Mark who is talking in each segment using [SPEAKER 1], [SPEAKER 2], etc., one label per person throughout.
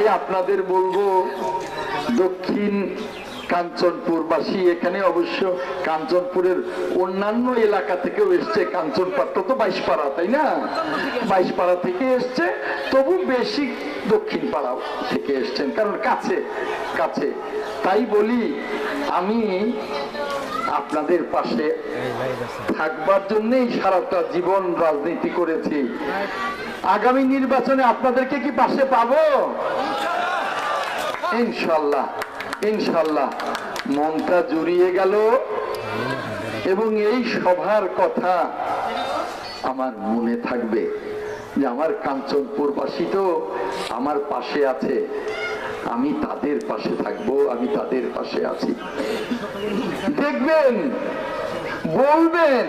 [SPEAKER 1] তাই আপনাদের বলবো, দক্ষিণ কাঞ্চনপুরবাসী, এখানে অবশ্য কাঞ্চনপুরের অন্যান্য এলাকা থেকেও এসছে, কাঞ্চনপাড়া তো 22 পাড়া, তাই না? 22 পাড়া থেকে এসছে, তবু বেশি দক্ষিণ পাড়া থেকে এসছেন, কারণ কাছে কাছে। তাই বলি, আমি আপনাদের পাশে থাকবার জন্যই সারাটা জীবন রাজনীতি করেছি। আগামী নির্বাচনে আপনাদেরকে কি পাশে পাবো? ইনশাল্লাহ, ইনশাল্লাহ। মনটা জুড়িয়ে গেল এবং এই সভার কথা আমার মনে থাকবে যে আমার কাঞ্চনপুরবাসী তো আমার পাশে আছে, আমি তাদের পাশে থাকবো, আমি তাদের পাশে আছি। দেখবেন, বলবেন,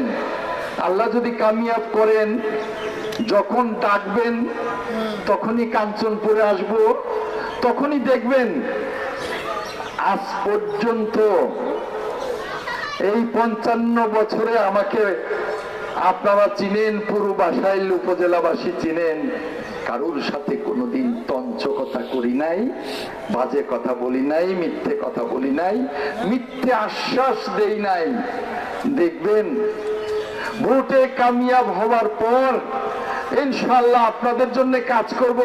[SPEAKER 1] আল্লাহ যদি কামিয়াব করেন, যখন ডাকবেন তখনই কাঞ্চনপুরে আসবো, তখনই দেখবেন আজ পর্যন্ত এই 55 বছরে আমাকে আপনারা চিনেন, পুরো বাসাইল উপজেলাবাসী চিনেন, কারোর সাথে কোনোদিন তঞ্চ কথা করি নাই, বাজে কথা বলি নাই, মিথ্যে কথা বলি নাই, মিথ্যে আশ্বাস দেই নাই। দেখবেন ভোটে কামিয়াব হওয়ার পর ইনশাআল্লাহ আপনাদের জন্য কাজ করব।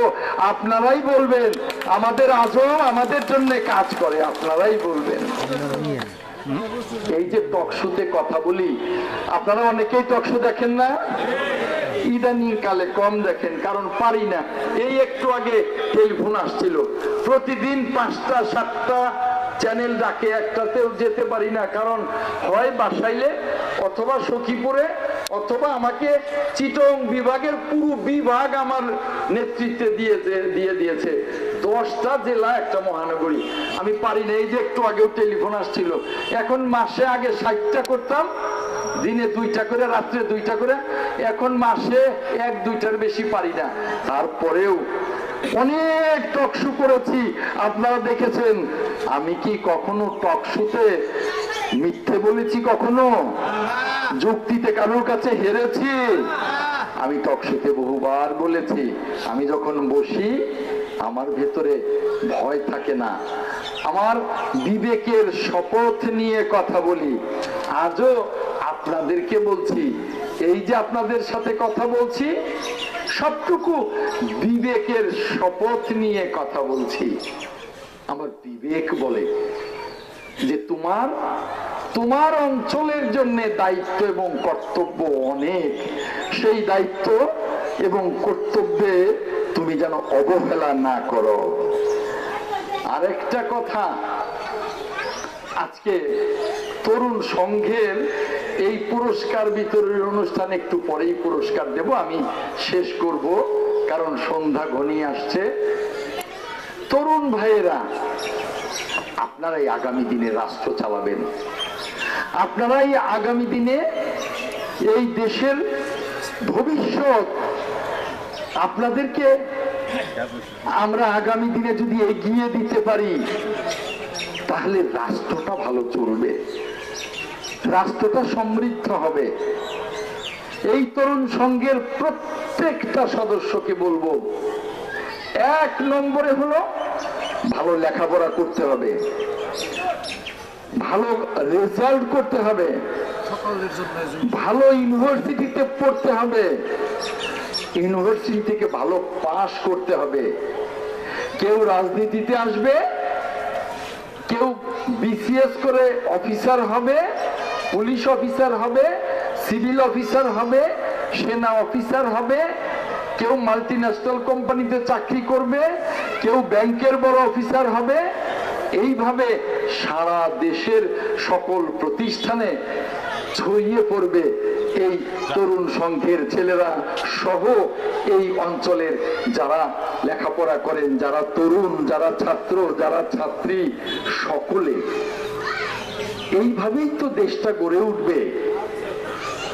[SPEAKER 1] আপনারাই বলবেন আমাদের আজম আমাদের জন্য কাজ করে, আপনারাই বলবেন। এই যে টকশোতে কথা বলি, আপনারা অনেকেই টকশো দেখেন না, ইদানিং কালে কম দেখেন, কারণ পারি না। এই একটু আগে টেলিফোন আসছিল, প্রতিদিন 5টা 7টা চ্যানেল ডাকে, একটাতেও যেতে পারি না, কারণ হয় বাসাইলে অথবা সখীপুরে অথবা আমাকে চিটং বিভাগের পুরো বিভাগ আমার নেতৃত্বে দিয়ে দিয়েছে, 10টা জেলা একটা মহানগরী, আমি পারি না। এই যে একটু আগেও টেলিফোন আসছিল, এখন মাসে আগে 60টা করতাম, দিনে 2টা করে, রাত্রে 2টা করে, এখন মাসে 1-2টার বেশি পারি না। তারপরেও অনেক টকশো করেছি, আপনারা দেখেছেন। আমি কি কখনো টকশোতে মিথ্যে বলেছি? কখনো যুক্তিতে কারোর কাছে হেরেছি? আমি টকশোতে বহুবার বলেছি, আমি যখন বসি আমার ভেতরে ভয় থাকে না, আমার বিবেকের শপথ নিয়ে কথা বলি। আজও আপনাদেরকে বলছি, এই যে আপনাদের সাথে কথা বলছি, সবটুকু বিবেকের শপথ নিয়ে কথা বলছি। আমার বিবেক বলে যে তোমার অঞ্চলের জন্য দায়িত্ব এবং কর্তব্য অনেক, সেই দায়িত্ব এবং কর্তব্যে তুমি যেন অবহেলা না করো। আরেকটা কথা, আজকে তরুণ সংঘের এই পুরস্কার বিতরণের অনুষ্ঠানে একটু পরেই পুরস্কার দেব, আমি শেষ করব কারণ সন্ধ্যা ঘনিয়ে আসছে। তরুণ ভাইয়েরা, আপনারাই আগামী দিনে রাষ্ট্র চালাবেন, আপনারাই আগামী দিনে এই দেশের ভবিষ্যৎ। আপনাদেরকে আমরা আগামী দিনে যদি এগিয়ে দিতে পারি, তাহলে রাষ্ট্রটা ভালো চলবে, রাষ্ট্রটা সমৃদ্ধ হবে। এই তরুণ সংঘের প্রত্যেকটা সদস্যকে বলবো, 1 নম্বরে হলো ভালো লেখাপড়া করতে হবে, ভালো রেজাল্ট করতে হবে, ভালো ইউনিভার্সিটিতে পড়তে হবে, ইউনিভার্সিটি থেকে ভালো পাস করতে হবে। কেউ রাজনীতিতে আসবে, কেউ বিসিএস করে অফিসার হবে, পুলিশ অফিসার হবে, সিভিল অফিসার হবে, সেনা অফিসার হবে, কেউ মাল্টিন্যাশনাল কোম্পানিতে চাকরি করবে, কেউ ব্যাংকের বড় অফিসার হবে। এইভাবে সারা দেশের সকল প্রতিষ্ঠানে ছড়িয়ে পড়বে এই তরুণ সংঘের ছেলেরা সহ এই অঞ্চলের যারা লেখাপড়া করেন, যারা তরুণ, যারা ছাত্র, যারা ছাত্রী, সকলে। এইভাবেই তো দেশটা গড়ে উঠবে।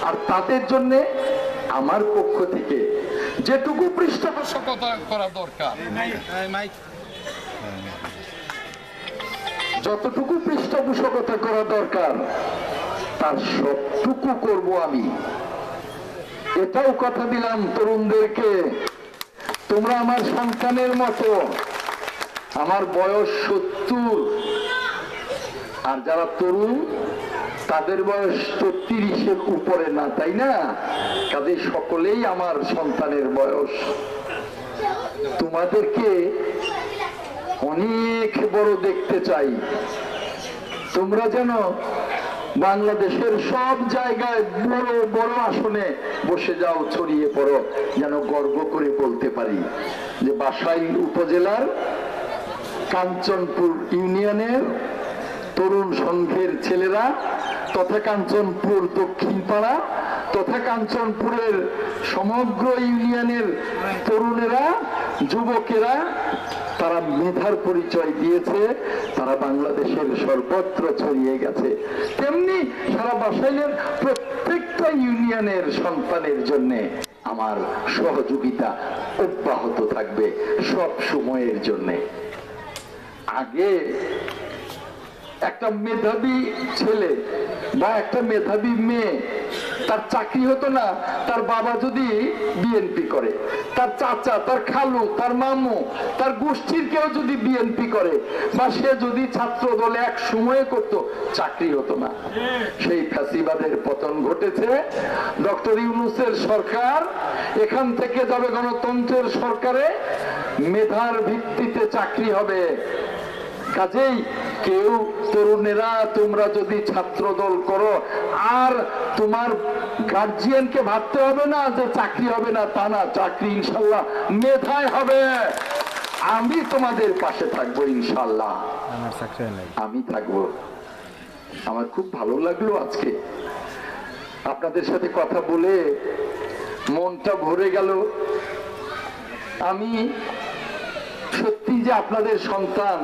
[SPEAKER 1] আর তাদের জন্য আমার পক্ষ থেকে যেটুকু পৃষ্ঠপোষকতা করা দরকার, যতটুকু পৃষ্ঠপোষকতা করা দরকার, তার সবটুকু করব আমি। এটাও কথা দিলাম তরুণদেরকে, তোমরা আমার সন্তানের মতো, আমার বয়স 70, আর যারা তরুণ তাদের বয়স তো 30-এর উপরে না, তাই না? কাজে সকলেই আমার সন্তানের বয়স। তোমাদেরকে অনেক বড় দেখতে চাই। তোমরা যেন বাংলাদেশের সব জায়গায় বড় বড় আসনে বসে যাও, ছড়িয়ে পড়ো, যেন গর্ব করে বলতে পারি যে বাসাইল উপজেলার কাঞ্চনপুর ইউনিয়নের তরুণ সংঘের ছেলেরা তথা কাঞ্চনপুর দক্ষিণ পাড়া তথা কাঞ্চনপুরের সমগ্র ইউনিয়নের তরুণেরা, যুবকেরা, তারা মেধার পরিচয় দিয়েছে, তারা বাংলাদেশের সর্বত্র ছড়িয়ে গেছে। তেমনি সারা বাসাইলের প্রত্যেকটা ইউনিয়নের সন্তানের জন্য আমার সহযোগিতা অব্যাহত থাকবে সব সময়ের জন্য। আগে একটা মেধাবী ছেলে বা একটা মেধাবী মেয়ে, তার চাকরি হতো না তার বাবা যদি বিএনপি করে, তার চাচা, তার খালু, তার মামু, তার গোষ্ঠীর কেউ যদি বিএনপি করে, বা সে যদি ছাত্র দলে এক সময়ে করত, চাকরি হতো না। সেই ফ্যাসিবাদের পতন ঘটেছে। ডক্টর ইউনূসের সরকার এখান থেকে যাবে গণতন্ত্রের সরকারে, মেধার ভিত্তিতে চাকরি হবে। কাজেই কেউ তরুণেরা তোমরা যদি ছাত্র দল করো, আর তোমার গার্জিয়ানকে ভাবতে হবে না যে চাকরি হবে না, তা না, চাকরি ইনশাল্লাহ মেধায় হবে। আমি তোমাদের পাশে থাকবো ইনশাল্লাহ, আমি থাকবো। আমার খুব ভালো লাগলো আজকে আপনাদের সাথে কথা বলে, মনটা ভরে গেল। আমি সত্যি যে আপনাদের সন্তান,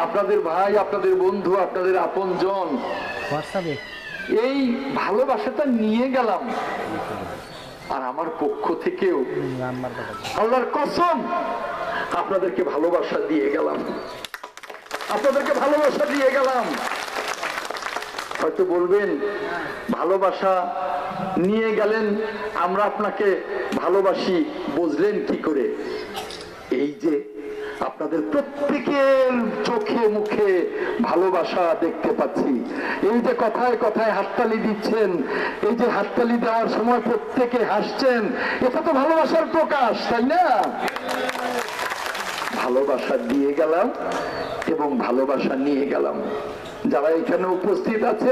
[SPEAKER 1] আপনাদের ভাই, আপনাদের বন্ধু, আপনাদের আপনজন, এই ভালোবাসাটা নিয়ে গেলাম। আর আমার পক্ষ থেকেও আল্লাহর কসম আপনাদেরকে ভালোবাসা দিয়ে গেলাম, আপনাদেরকে ভালোবাসা দিয়ে গেলাম। হয়তো বলবেন ভালোবাসা নিয়ে গেলেন, আমরা আপনাকে ভালোবাসি বুঝলেন কি করে? এই যে আপনাদের প্রত্যেকের চোখে মুখে ভালোবাসা দেখতে পাচ্ছি, এই যে কথায় কথায় হাততালি দিচ্ছেন, এই যে হাততালি দেওয়ার সময় প্রত্যেকে হাসছেন, এটা তো ভালোবাসার প্রকাশ, তাই না? ভালোবাসা দিয়ে গেলাম এবং ভালোবাসা নিয়ে গেলাম। যারা এখানে উপস্থিত আছে